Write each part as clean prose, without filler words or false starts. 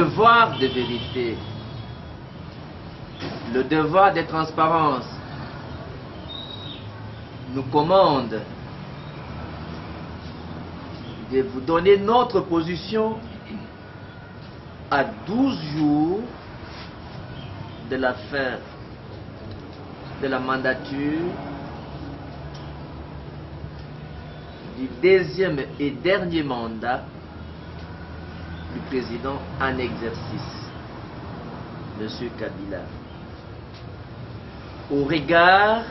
devoir de vérité, le devoir de transparence nous commande de vous donner notre position à 12 jours de la fin de la mandature du deuxième et dernier mandat du président en exercice, M. Kabila, au regard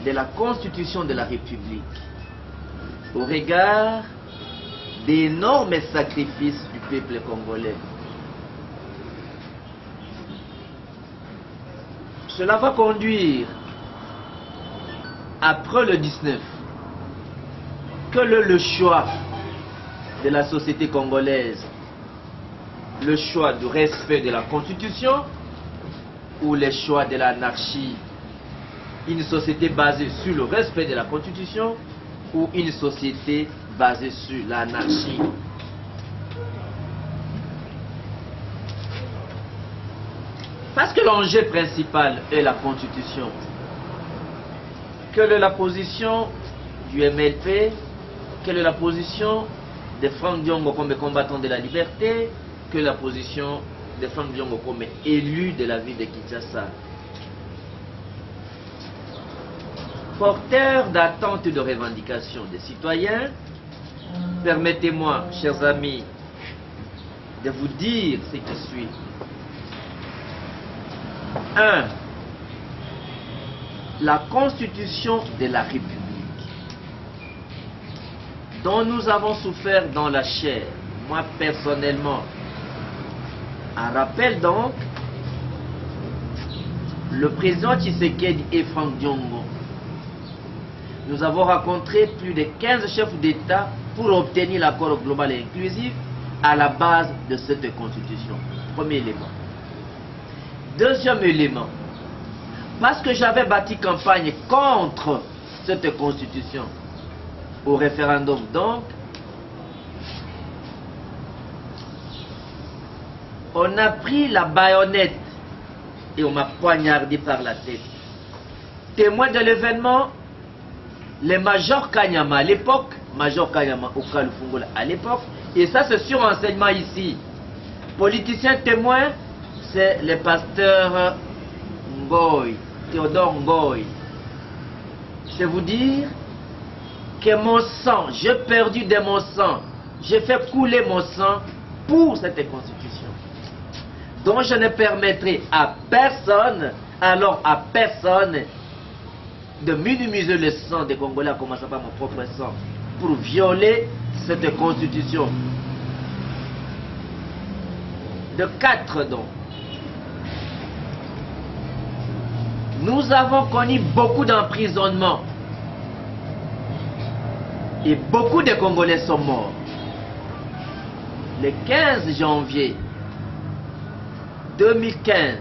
de la Constitution de la République, au regard des énormes sacrifices du peuple congolais. Cela va conduire, après le 19, que le choix de la société congolaise, le choix du respect de la Constitution ou le choix de l'anarchie, une société basée sur le respect de la Constitution ou une société basée sur l'anarchie. Parce que l'enjeu principal est la Constitution. Quelle est la position du MLP? Quelle est la position de Franck Diongo comme combattant de la liberté? Quelle est la position de Franck Diongo comme élu de la ville de Kinshasa? Porteur d'attentes et de revendications des citoyens, permettez-moi, chers amis, de vous dire ce qui suit. 1. La Constitution de la République, dont nous avons souffert dans la chair, moi personnellement. Un rappel donc, le président Tshisekedi et Franck Diongo, nous avons rencontré plus de 15 chefs d'État pour obtenir l'accord global et inclusif à la base de cette constitution. Premier élément. Deuxième élément, parce que j'avais bâti campagne contre cette constitution au référendum donc, on a pris la baïonnette et on m'a poignardé par la tête. Témoin de l'événement, le Major Kanyama à l'époque, Major Kanyama au Kalufungola à l'époque, et ça c'est sur enseignement ici. Politicien témoin, c'est le pasteur Ngoy, Théodore Ngoy. C'est vous dire que mon sang, j'ai perdu de mon sang, j'ai fait couler mon sang pour cette constitution. Donc je ne permettrai à personne, alors à personne, de minimiser le sang des Congolais, à commencer par mon propre sang, pour violer cette constitution. De 4 donc. Nous avons connu beaucoup d'emprisonnements. Et beaucoup de Congolais sont morts. Le 15 janvier 2015,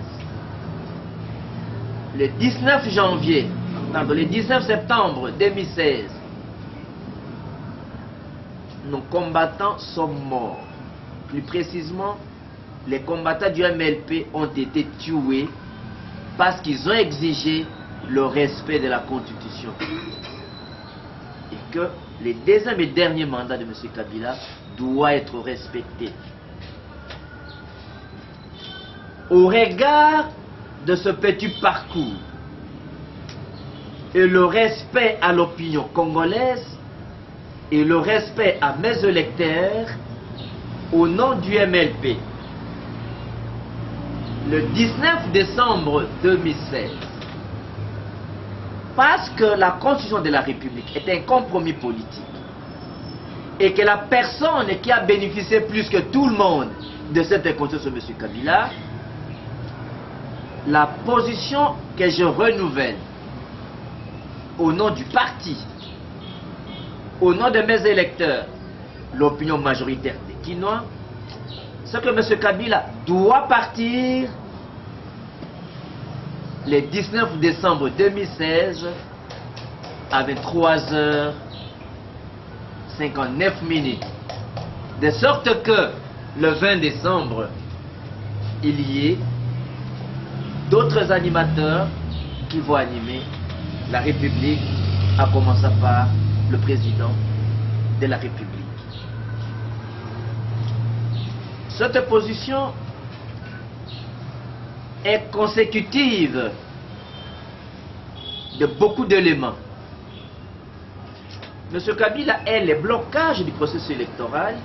le 19 janvier, pardon, le 19 septembre 2016, nos combattants sont morts. Plus précisément, les combattants du MLP ont été tués parce qu'ils ont exigé le respect de la Constitution. Et que le deuxième et dernier mandat de M. Kabila doit être respecté. Au regard de ce petit parcours et le respect à l'opinion congolaise et le respect à mes électeurs, au nom du MLP, le 19 décembre 2016, parce que la Constitution de la République est un compromis politique et que la personne qui a bénéficié plus que tout le monde de cette Constitution, M. Kabila, la position que je renouvelle au nom du parti, au nom de mes électeurs, l'opinion majoritaire des Kinois, c'est que M. Kabila doit partir le 19 décembre 2016 à 23h59. De sorte que le 20 décembre, il y ait d'autres animateurs qui vont animer la République, à commencer par le président de la République. Cette position est consécutive de beaucoup d'éléments. M. Kabila est le blocage du processus électoral.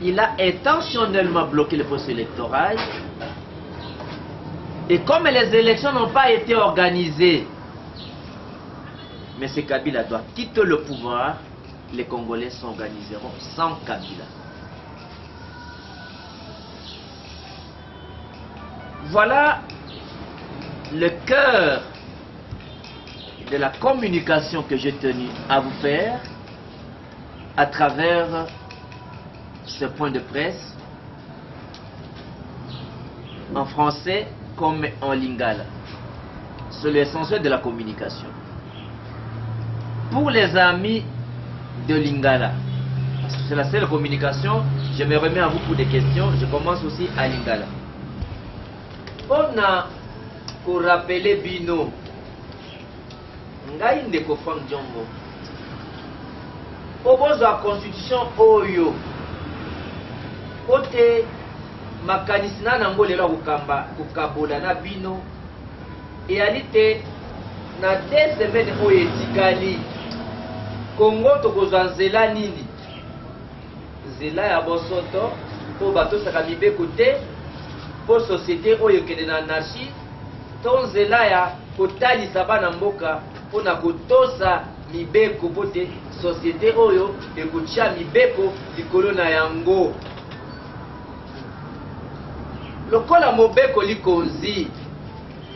Il a intentionnellement bloqué le processus électoral. Et comme les élections n'ont pas été organisées, M. Kabila doit quitter le pouvoir, les Congolais s'organiseront sans Kabila. Voilà le cœur de la communication que j'ai tenu à vous faire à travers ce point de presse en français comme en lingala. C'est l'essentiel de la communication. Pour les amis de lingala, c'est la seule communication, je me remets à vous pour des questions, je commence aussi à lingala. On a pour rappeler Bino ngai ndeko Frank Diongo obozo la constitution oyo ote makanisi na nango lelo kukabola na bino eyali te na 2 semaines oyo etikali Kongo tokozwa nzela nini, nzela ya bosoto po batosaka mibeko te, po société oyo ekende na anarchie, to nzela ya kotalisa bana mboka mpona kotosa mibeko po te société oyo ekotia mibeko likolo na yango. Lokola mobeko likonzi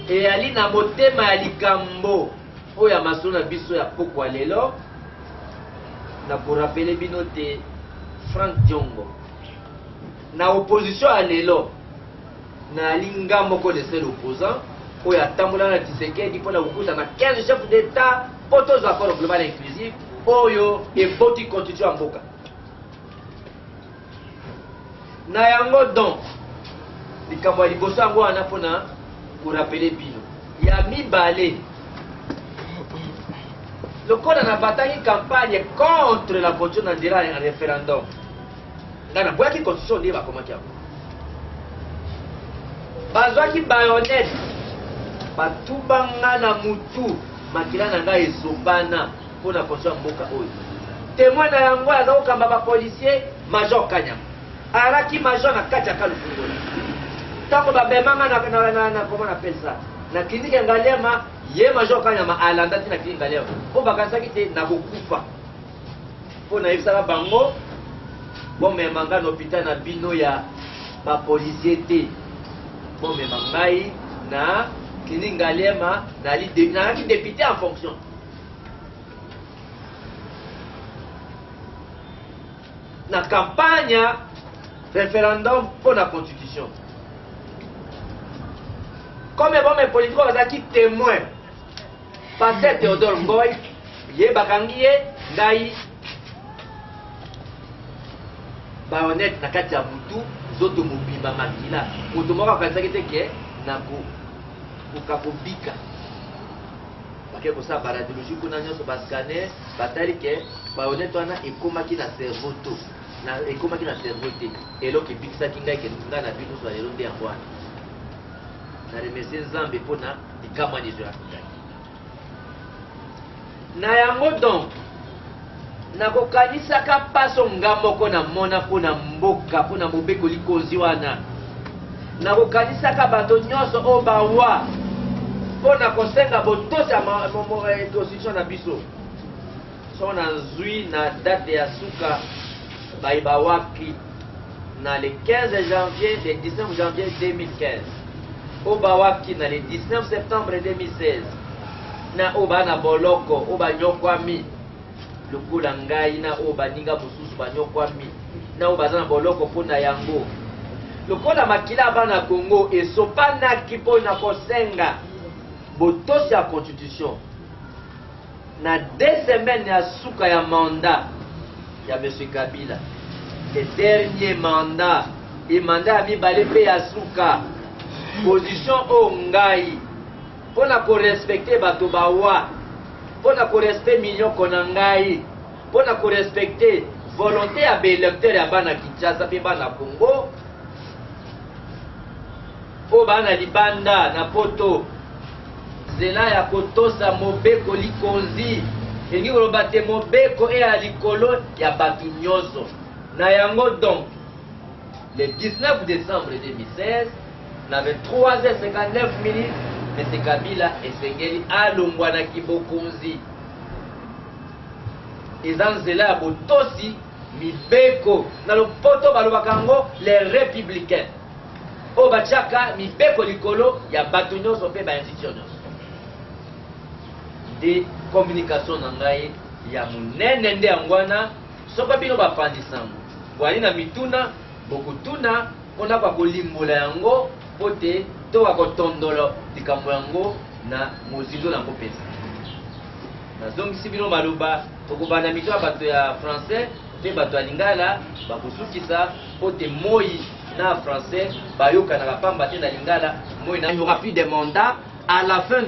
eyali na motema ya likambo oyo ya masolo na biso ya pokwa lelo, na korapele bino te Frank Diongo na opposition ya lelo na linga moko de seul opposant oyo atambola na Tshisekedi mpona kokuta na 15 chefs d'état po tozwa accord global inclusif oyo eboti constitution ya mboka na yango. Donc likambo ya liboso yango wana mpona korapele bino ya mibale lokola na bataki campagne contre la constitution na nzela ya référendum nga na boyaki constitution nde bakomaki yango bazwaki bayonete batubanga na mutu makila na ngai ezobana mpona constitution ya mboka oyo. Témoin na yango aza kokamba bapolisier major Kanyama araki major na kati ya Kalufungola ntango babemanga na koma na pesa na klinike ya Ngalema ye major Kanyama alanda ti na klinike Ngalema po bakanisaki te na kokufa po na yebisaka bango bomema ngai na hôpital na bino ya bapolisier te, bomema ngai na klinike Ngalema nalaki député en fonction. Na campagne référendum pour la constitution comme bon mes politiques bazaki témoin pasteur Théodore Ngoy ye bakangi ye ngai baonete na kati ya butu zoto mobimba makila moto moko akanisaki te ke na kokabobika bake kosala baradiologie kuna nyonso bascanner batali ke baonete wana ekomaki na cerveau to ekomaki na cerveau te eloko ebikisaki ngai ke ngai na bino zwa lelo nde yango wana na remercie Nzambe mpona likambo wana ezwelaki ngai na yango. Donc nakokanisaka paso nga moko na mona mpona mboka mpona mobeko likonzi wana nakokanisaka bato nyonso oyo bawa mpona kosenga botosa constitution na biso so na nzwi na date ya suka bayibawaki na le 15 janvier le 19 janvier 2015 oyo bawaki na le 19 septembre 2016 na oyo baa na boloko oyo banyokwami lokola ngai na oyo baninga mosusu banyokwami na oyo baza na boloko mpona yango lokola makila bana Congo esopanaki mpona kosenga botosi ya constitution na 2 semaines ya suka ya mandat ya M. Kabila, le dernier mandat imanda ya mibale pe ya suka position o ngai mpona korespecte bato bawa mpona korespecte minyoko na ngai mpona korespecte volonté ya baélecteur ya bana Kinshasa mpe bana Congo po bana libanda na poto nzela ya kotosa mobeko likonzi elingi koloba te mobeko eya likolo ya bato nyonso na yango donc le 19 décembre 2016 na 23h59 M. Kabila esengeli alongwanaki bokonzi eza nzela ya botosi mibeko na lopoto balobaka yango les républicains oyo batiaka mibeko likolo ya bato nyonso mpe bainstitution nyonso de communication na ngai ya monene nde yango wana soki bino bapandisango bwali na mituna bokutuna mpona kwa kolimbola yango mpo te to kotondola likambo yango na mozindo yango mpenza nazongisi bino maloba tokobanda mito ya bato ya français mpe bato ya lingala bakosukisa mpo te moi na français bayokanaka pamba te na lingala moi na il n'y aura plus de mandat à la fin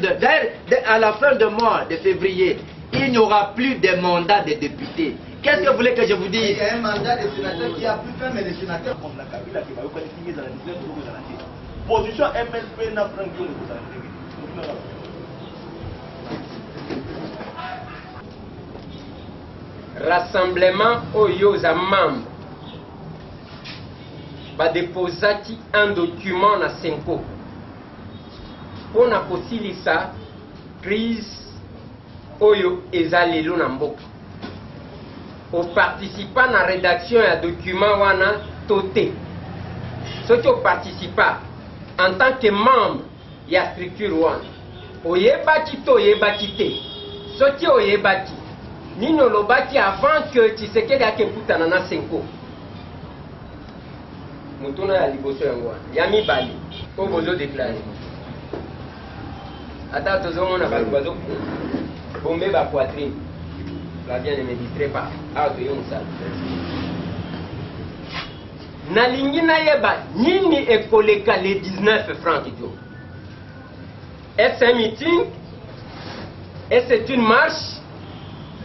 à la fin de mois de février il n'y aura plus de mandat de députés. Qu'est-ce que vous voulez que je vous dise? Il y a un mandat de sénateur qui a plus fait, mais les sénateurs comme la Kabila qui va au collectif dans la 19 de position MLP n'a pas de rassemblement aux membres va déposer un document na Senko pour na kosilisa crise oyo ezalelo na mboka aux participants na rédaction ya document wana toté soki participa en tant que membre ya structure wana oyebaki to oyebaki te soki oyebaki nini olobaki avant que Tshisekedi akekutana na Senko mutuna ya liboso yango wana ya mibali oyo bozodeklare ata tozomona bato bombe ba poitrine la bien ne me distrait pas ato yo musala nalingi nayeba nini ekoleka le 19 francs kidogo. Est-ce un meeting? Est-ce c'est une marche?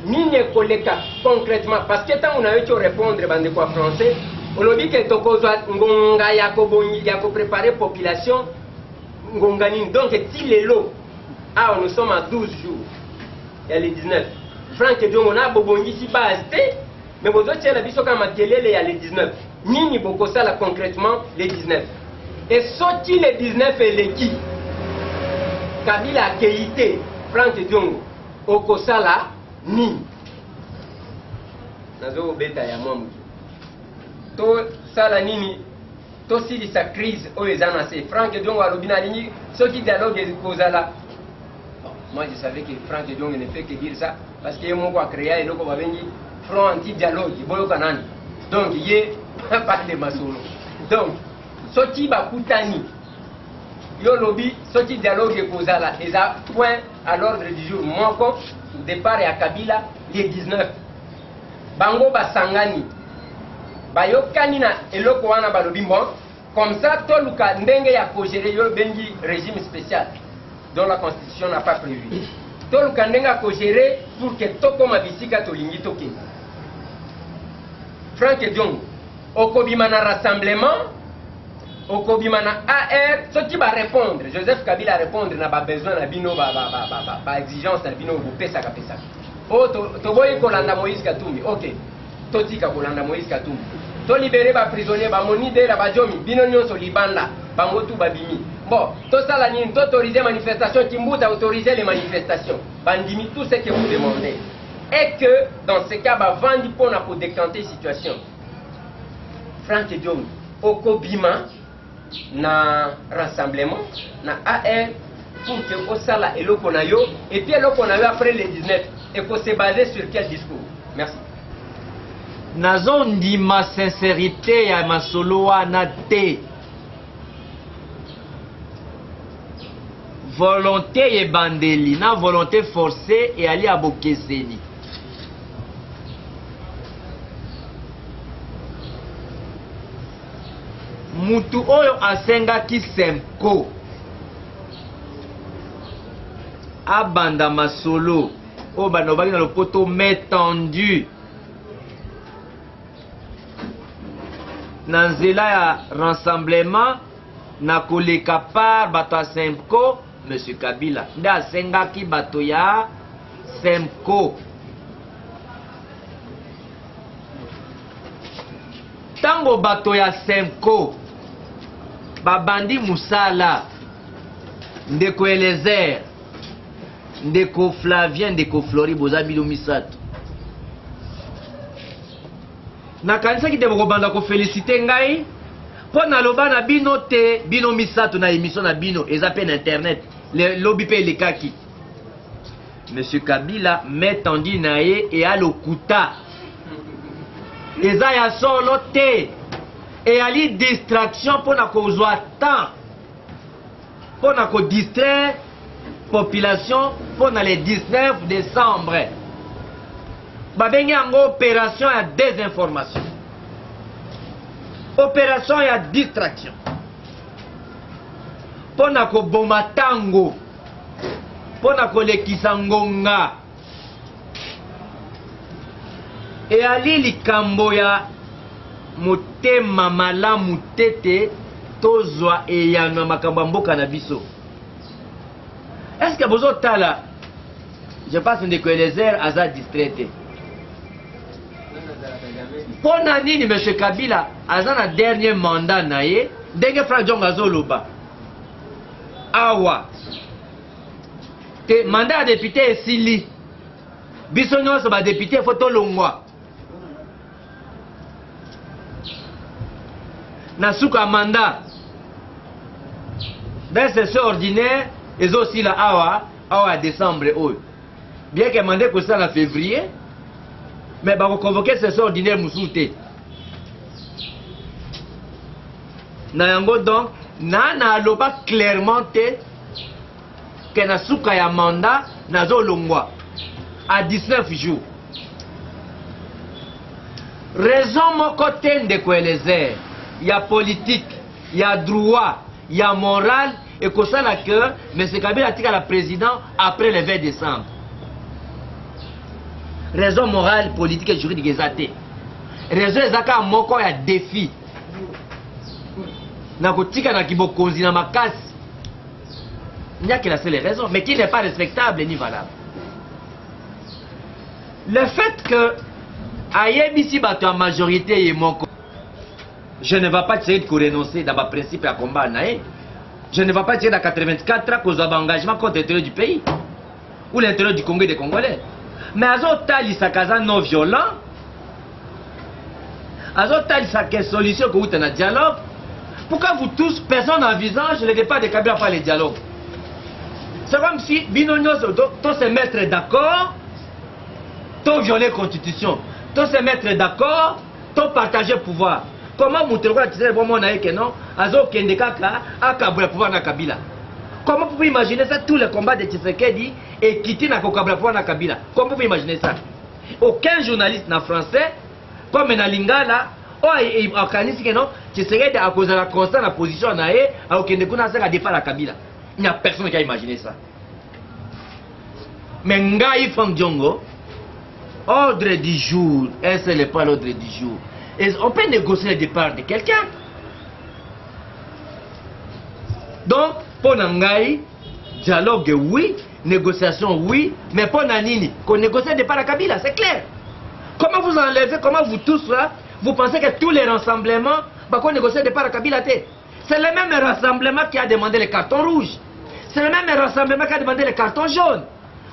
Nini ekoleka concrètement parce que tant on a eu que répondre bande quoi français on a dit que tokozwa ngonga ya kobongi ya ko préparer population ngonga nini donc si lelo ah nous sommes à 12 jours il y a les 19 Franck Diongo on a bobongi si base mais vous autres la biso kama kelele il y a les 19 nini bokosala concrètement les 19 et sorti les 19 et les qui Kabila Keïté Franck Diongo okosala ni nazo beta ya mwamu to sala nini to sili sa crise oyo ezana se Franck Diongo alobina lingi soki dialogue ekozala. Moi je savais que Franck Diongo ne fait que dire ça parce que mon a créé et donc on va venir front anti-dialogue donc il est pas de masolo donc soti bakutani yo lobby soti dialogue ekozala eza point à l'ordre du jour moko départ ya Kabila les 19 bango basangani bayokani na eloko wana balobi bon comme ça toluka ndenge ya kogere yo bengi régime spécial dont la constitution n'a pas prévu. Tout le Kandenga ko gérer pour que toko mabisika to lingi toke. Franck Diongo, okobimana rassemblement, okobimana AR, ce qui va répondre, Joseph Kabila répondre n'a pas besoin na bino ba exigence na bino vous pesa ka pesa. Oh to boye ko landa Moïse Katumbi. OK. Totika ko landa Moïse Katumbi. To libérer ba prisonnier ba monide la ba jomi bino nyonso libanda bango tu babimi. Bon, tout ça, autoriser les manifestations, Kimbout a autorisé les manifestations. Bandimi tout ce que vous demandez. Et que, dans ce cas, Vandi pour décanter la situation. Franck Diongo, Okobima, na rassemblement, na AR, pour que Osala et l'Okonayo, et puis l'Okonayo après les 19, il faut se baser sur quel discours? Merci. Nazon dit ma sincérité à ma solo anate. Volonté et bandeli, na volonté forcée et aller à Bokeseni. mutu oyo asengaki Semco abanda masolo oyo banobaki na lopoto metendu na nzela ya rassemblement na koleka par bato ya Semco. Monsieur Kabila nde asengaki bato ya Semco. Tango bato ya Semco babandi musala, ndeko Elezer, ndeko Flavien, ndeko Flori boza bino misato, nakanisaki te bokobanda kofelicite ngai mpo naloba na bino te bino misato na émission na bino eza pe na internet lobi pe elekaki. Monsieur Kabila metendi na ye e alokuta eza ya solo te e ali distraction mpona kozwa temps mpona kodistraire population mpona le 19 décembre. Babengi yango opération ya désinformation, opération ya distraction mpona koboma tango, mpona kolekisa ngonga. E ali likambo ya motema malamu tete tozwa eyano ya makambo ya mboka na biso. Est-ce que bozo tala, je pense ndeko Elezer aza distrait. Pona nini Monsieur Kabila aza na dernier mandat na ye ndenge Frank Diongo azoloba awa te mandat ya député esili, biso nyonso ba député faut tolongwa na suka mandat dans session ordinaire ezosila awa décembre oyo, bien que mandat kosala na février mais ba convoquer session ordinaire mususu te na yango. Donc na aloba clairement te que na suka ya mandat nazolongwa à 19 jours. Raison moko te ndeko Elezer ya politique, ya droit, ya moral et que ça la que M. Kabila tika la président après le 20 décembre. Raison morale, politique et juridique ezate. Raison ezaka moko ya défi. Na kotika na kibokonzi na makasi. Il n'y a que la seule raison, mais qui n'est pas respectable ni valable. Le fait que ayebisi bato en majorité et moko, je ne vais pas essayer de renoncer dans ma principe à combat. Je ne vais pas essayer dans 84 ans cause d'un engagement contre l'intérêt du pays ou l'intérêt du Congo et des Congolais. Mais Azotali Sakaza non violent, Azotali Sakaza solution que vous avez un dialogue. Pourquoi vous tous, personne n'envisage le départ de Kabila par le dialogue? C'est comme si Binonio se mettre d'accord, tout violer la constitution, tout se mettre d'accord, tout partager le pouvoir. Comment vous trouvez que non, Azo Kendekaka a Kabila pouvoir na Kabila? Comment vous pouvez imaginer ça, tous les combats de Tshisekedi et quitter na Kabila pouvoir na Kabila? Comment vous pouvez imaginer ça? Aucun journaliste na français, comme na Lingala, il organise que non, Tshisekedi à cause de la constante la position na e, à Kendekuna à défendre la Kabila. Il n'y a personne qui a imaginé ça. Mais Ngai Frank Diongo, ordre du jour, et ce n'est pas l'ordre du jour. Et on peut négocier le départ de quelqu'un. Donc, pour Ngai, dialogue oui, négociation oui, mais pour Nanini, qu'on négocie le départ de Kabila, c'est clair. Comment vous enlevez, comment vous tous là, vous pensez que tous les rassemblements, qu'on négocie le départ de Kabila? C'est le même rassemblement qui a demandé le carton rouge. C'est le même rassemblement qui a demandé le carton jaune.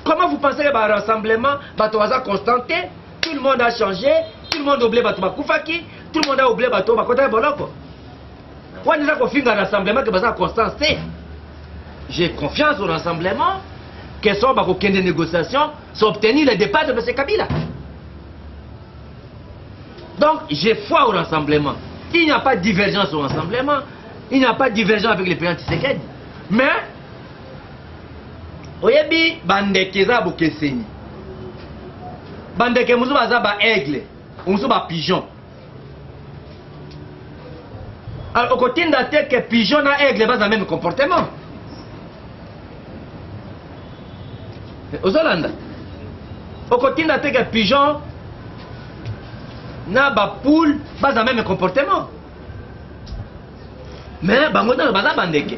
Comment vous pensez que le rassemblement va constanté? Tout le monde a changé, tout le monde a oublié Batouba Koufaki, tout le monde a oublié Batouba Kota Boloko. On a confié un rassemblement qui va constanté. J'ai confiance au rassemblement, que sont des négociations, sont obtenus le départ de M. Kabila. Donc, j'ai foi au rassemblement. Il n'y a pas de divergence au rassemblement. Il n'y a pas de divergence avec les présidents Tshisekedi. Mais, oyebi bandeke za bokeseni. Bandeke musu baza ba aigle, musu ba pigeon. Alors, au côté de la tête que pigeon et aigle ont le même comportement. Aux Hollandais. Au côté de la tête que pigeon na ba poule ont le même comportement. Mais bango na bandeke.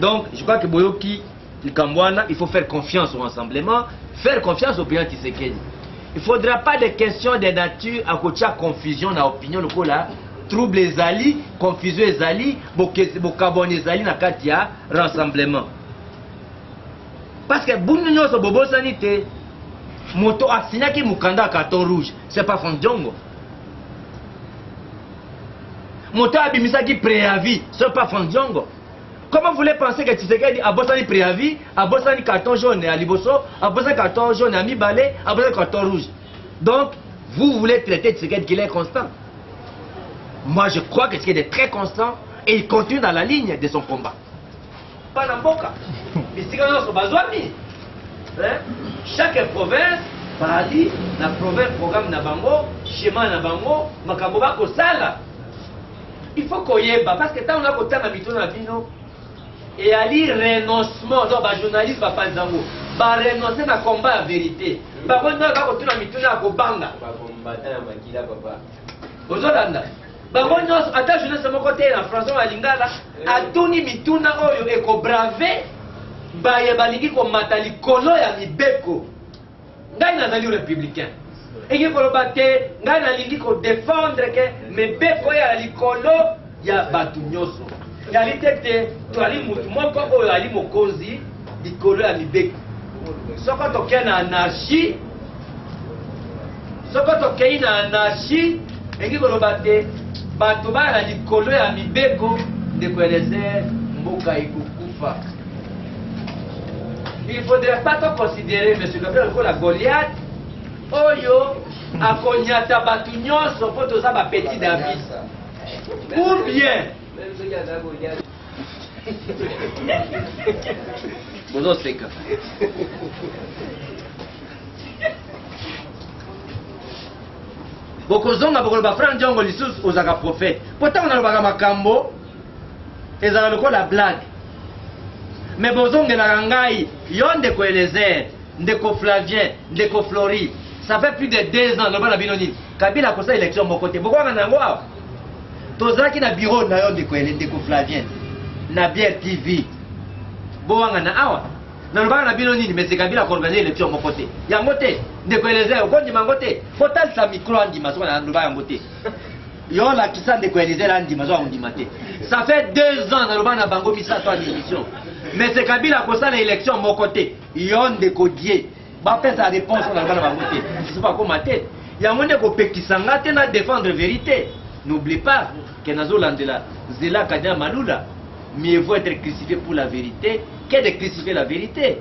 Donc, je crois que Boyoki, il faut faire confiance au rassemblement, faire confiance au président Tshisekedi. Il ne faudra pas de questions de nature à côté de confusion dans l'opinion locale, trouble les alliés, confusion les alliés, bokabon les alliés dans le rassemblement. Parce que Bounignon so bobo sanité, moto a signé qui mukanda carton rouge, c'est pas Fondjongo. Moto a bimisa qui préavis, c'est pas Fondjongo. Comment vous voulez penser que Tshisekedi a bossé préavis, a bossé carton jaune à Liboso, a bossé carton jaune à Mibale, a bossé carton rouge. Donc, vous voulez traiter Tshisekedi qu'il est constant. Moi, je crois que Tshisekedi est très constant et il continue dans la ligne de son combat. Pas dans Boka. Mais si on a besoin, chaque province, Paris, la province, programme Nabango, schéma Nabango, Makaboba Kosala. Il faut qu'on y ait, parce que tant on a côté dans la vie, et à lire renoncement, donc les journalistes ne vont pas renoncer à combat la vérité. Par contre, on va continuer à mituna à Kobanga. Aux Hollandais. Par contre, attends, je ne sais pas côté en français, à Lingala, à Tony Mituna, et qu'on brave, baye balingi ko matali kolo ya mibeko. Ngai nazali républicain. Et que pour le battre, ngai nalingi ko défendre que mibeko ya likolo ya batu nyoso. Réalité te toali mutu moko oyo ali mokonzi likolo ya mibeko. Soko tokei na anarchie, soko tokei na anarchie, eki koloba te bato bana likolo ya mibeko ndeko eleze mboka ikukufa. Il ne faudrait pas te considérer, M. Gabriel, comme la Goliath. Oyo, a konyata batu nyonso, faut toza ba petit David. Ou bien. Bozo seka. Bokozonga bokoloba Frank Diongo lisusu ozaka prophète. Pourtant on a le makambo ezala lokola blague. Mais bozongela ngai yo ndeko Eliezer, ndeko Flavien, ndeko Flori. Ça fait plus de 2 ans loba na binoni. Kabila a kosa élection mon côté. Pourquoi on a ngwa? Tozaki na bureau na yo ndeko Flavien. Na Bière TV. Boanga na awa. Na loba na binoni mais c'est Kabila qui organise élection mon côté. Yango te ndeko Eliezer okondi mangote. Fotal sa micro andima so na loba yango te. Yo la kisa ndeko Eliezer andima so andima te. Ça fait 2 ans na loba na bango misa to émission. Mais c'est Kabila qui a l'élection de mon côté. Yon de Kodier. Bah, fait sa réponse dans le côté. Je ne sais pas comment tête. Il y a un monde qui s'engage à défendre la vérité. N'oublie pas que dans Zolandela, Zela Kadia Maloula, mieux vaut être crucifié pour la vérité que de crucifier la vérité.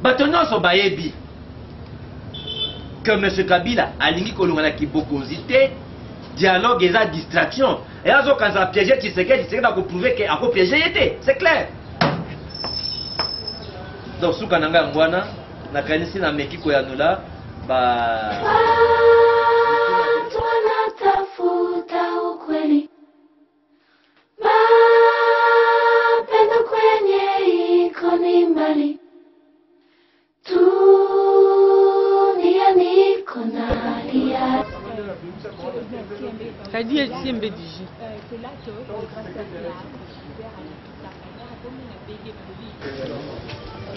Maintenant, son baébi. Que M. Kabila a l'ingé Kolongana qui beaucoup hésité. Dialogue et la distraction. Et là, quand ça a piégé, tu sais qu'il va prouver qu'il a piégé, c'est clair. Donc, si on a un moine, on a un mec qui est là, bah.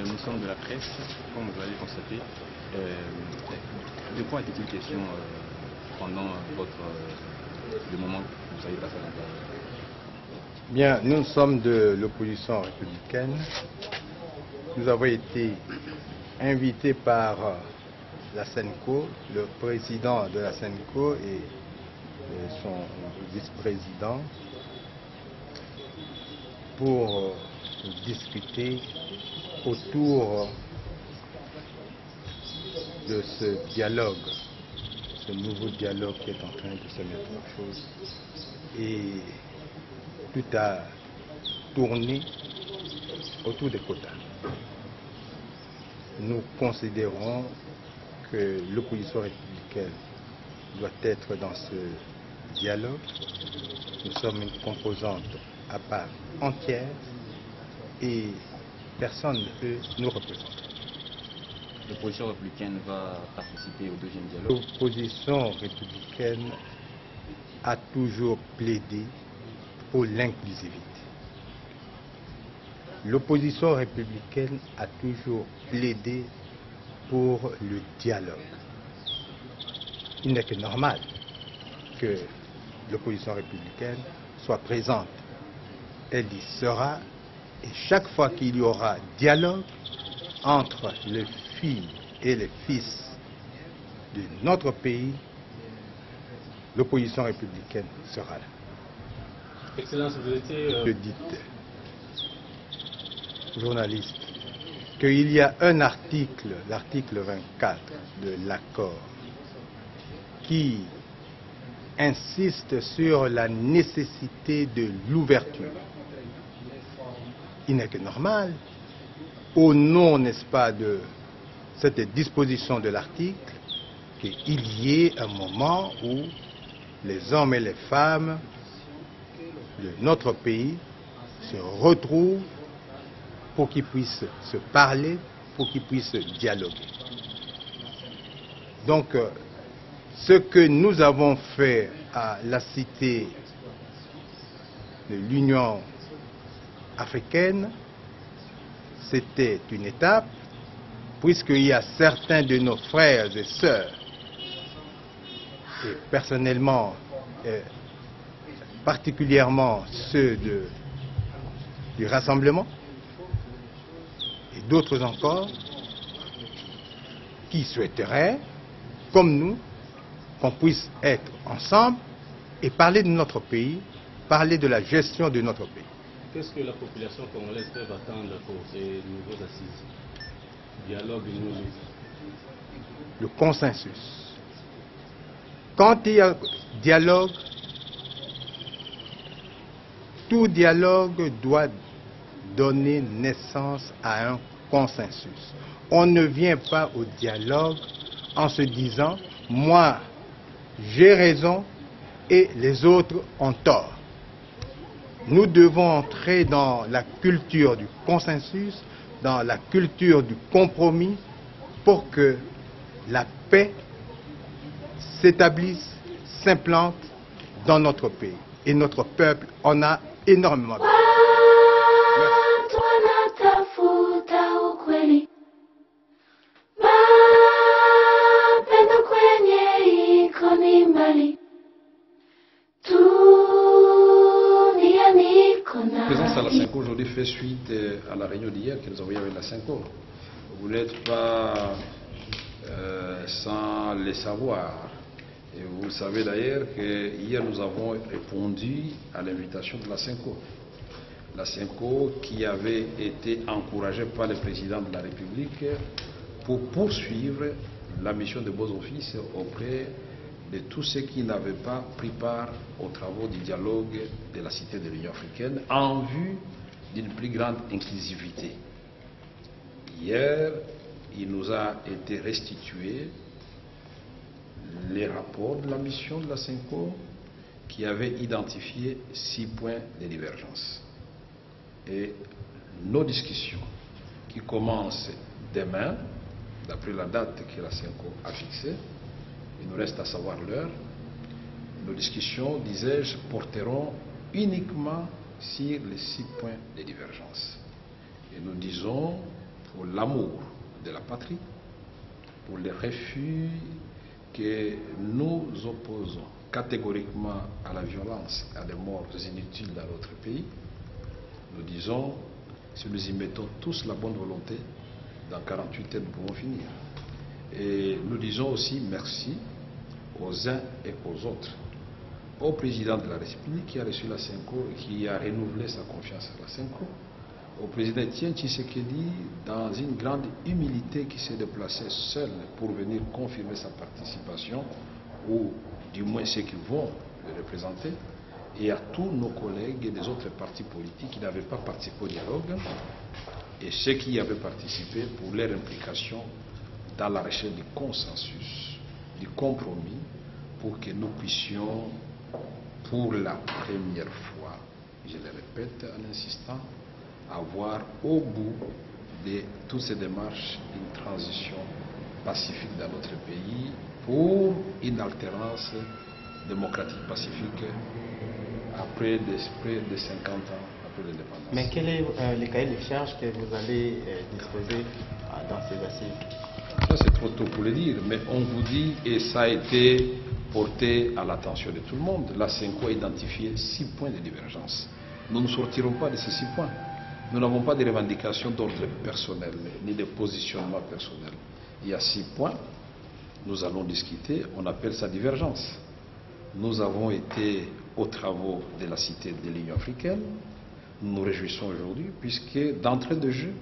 Nous sommes de la presse, comme vous allez constater. De quoi était-il question pendant le moment que vous avez passé à l'intérieur? Bien, nous sommes de l'opposition républicaine. Nous avons été invités par la SENCO, le président de la SENCO et son vice-président pour discuter autour de ce dialogue, ce nouveau dialogue qui est en train de se mettre en chose. Et tout a tourné autour des quotas. Nous considérons que l'opposition républicaine doit être dans ce dialogue. Nous sommes une composante à part entière et personne ne peut nous représenter. L'opposition républicaine va participer au deuxième dialogue. L'opposition républicaine a toujours plaidé pour l'inclusivité. L'opposition républicaine a toujours plaidé pour le dialogue. Il n'est que normal que l'opposition républicaine soit présente. Elle y sera, et chaque fois qu'il y aura dialogue entre les filles et les fils de notre pays, l'opposition républicaine sera là. Excellence, vous étiez... Je dis, journaliste, qu'il y a un article, l'article 24 de l'accord, qui insiste sur la nécessité de l'ouverture. Il n'est que normal, au nom, n'est-ce pas, de cette disposition de l'article, qu'il y ait un moment où les hommes et les femmes de notre pays se retrouvent pour qu'ils puissent se parler, pour qu'ils puissent dialoguer. Donc, ce que nous avons fait à la cité de l'Union africaine, c'était une étape, puisqu'il y a certains de nos frères et sœurs, et personnellement, particulièrement ceux du Rassemblement, et d'autres encore, qui souhaiteraient, comme nous, qu'on puisse être ensemble et parler de notre pays, parler de la gestion de notre pays. Qu'est-ce que la population congolaise peut attendre pour ces nouveaux assises? Dialogue nouveau. Le consensus. Quand il y a dialogue, tout dialogue doit donner naissance à un consensus. On ne vient pas au dialogue en se disant « moi, j'ai raison et les autres ont tort ». Nous devons entrer dans la culture du consensus, dans la culture du compromis, pour que la paix s'établisse, s'implante dans notre pays. Et notre peuple en a énormément besoin. La présence à la CENCO aujourd'hui fait suite à la réunion d'hier que nous avons eu avec la CENCO. Vous n'êtes pas sans le savoir. Et vous savez d'ailleurs que hier nous avons répondu à l'invitation de la CENCO. La CENCO qui avait été encouragée par le président de la République pour poursuivre la mission de beaux offices auprès de tous ceux qui n'avaient pas pris part aux travaux du dialogue de la Cité de l'Union africaine en vue d'une plus grande inclusivité. Hier, il nous a été restitué les rapports de la mission de la CENCO qui avait identifié 6 points de divergence. Et nos discussions qui commencent demain, d'après la date que la CENCO a fixée, il nous reste à savoir l'heure, nos discussions, disais-je, porteront uniquement sur les 6 points de divergence. Et nous disons, pour l'amour de la patrie, pour les refus que nous opposons catégoriquement à la violence, à des morts inutiles dans notre pays, nous disons, si nous y mettons tous la bonne volonté, dans 48 heures nous pouvons finir. Et nous disons aussi merci aux uns et aux autres. Au président de la République qui a reçu la CENCO et qui a renouvelé sa confiance à la CENCO, au président Etienne Tshisekedi, dans une grande humilité, qui s'est déplacé seul pour venir confirmer sa participation, ou du moins ceux qui vont le représenter, et à tous nos collègues des autres partis politiques qui n'avaient pas participé au dialogue, et ceux qui y avaient participé pour leur implication dans la recherche du consensus, du compromis, pour que nous puissions, pour la première fois, je le répète en insistant, avoir au bout de toutes ces démarches une transition pacifique dans notre pays pour une alternance démocratique pacifique après près de 50 ans après l'indépendance. Mais quel est le cahier de charges que vous allez disposer dans ces assises? Ça c'est trop tôt pour le dire, mais on vous dit, et ça a été porté à l'attention de tout le monde, la CENCO a identifié 6 points de divergence. Nous ne sortirons pas de ces 6 points. Nous n'avons pas de revendications d'ordre personnel, ni de positionnement personnel. Il y a 6 points, nous allons discuter, on appelle ça divergence. Nous avons été aux travaux de la Cité de l'Union africaine, nous nous réjouissons aujourd'hui, puisque d'entrée de jeu,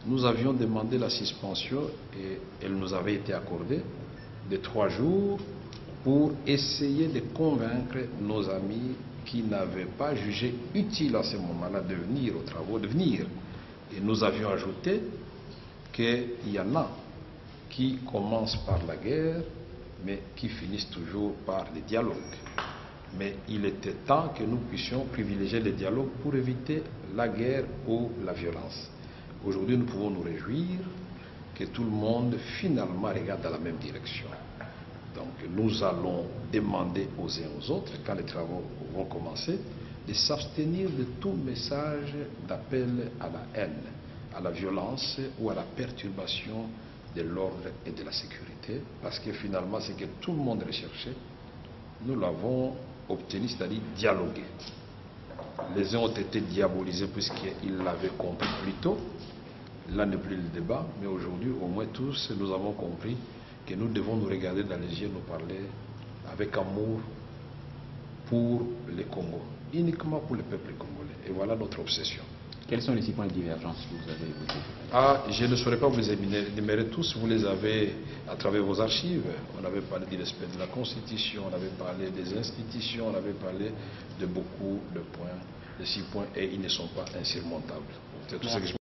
nous avions demandé la suspension, et elle nous avait été accordée, de 3 jours, pour essayer de convaincre nos amis qui n'avaient pas jugé utile à ce moment-là de venir aux travaux, de venir. Et nous avions ajouté qu'il y en a qui commencent par la guerre, mais qui finissent toujours par le dialogue. Mais il était temps que nous puissions privilégier le dialogue pour éviter la guerre ou la violence. Aujourd'hui, nous pouvons nous réjouir que tout le monde finalement regarde dans la même direction. Donc nous allons demander aux uns aux autres, quand les travaux vont commencer, de s'abstenir de tout message d'appel à la haine, à la violence ou à la perturbation de l'ordre et de la sécurité, parce que finalement, ce que tout le monde recherchait, nous l'avons obtenu, c'est-à-dire dialoguer. Les uns ont été diabolisés puisqu'ils l'avaient compris plus tôt. Là n'est plus le débat, mais aujourd'hui, au moins tous, nous avons compris que nous devons nous regarder dans les yeux, nous parler avec amour pour les Congos, uniquement pour le peuple congolais. Et voilà notre obsession. Quels sont les 6 points de divergence que vous avez évoqués? Je ne saurais pas vous les énumérer tous, vous les avez à travers vos archives. On avait parlé du respect de la Constitution, on avait parlé des institutions, on avait parlé de beaucoup de points, de 6 points, et ils ne sont pas insurmontables. C'est tout ce que je peux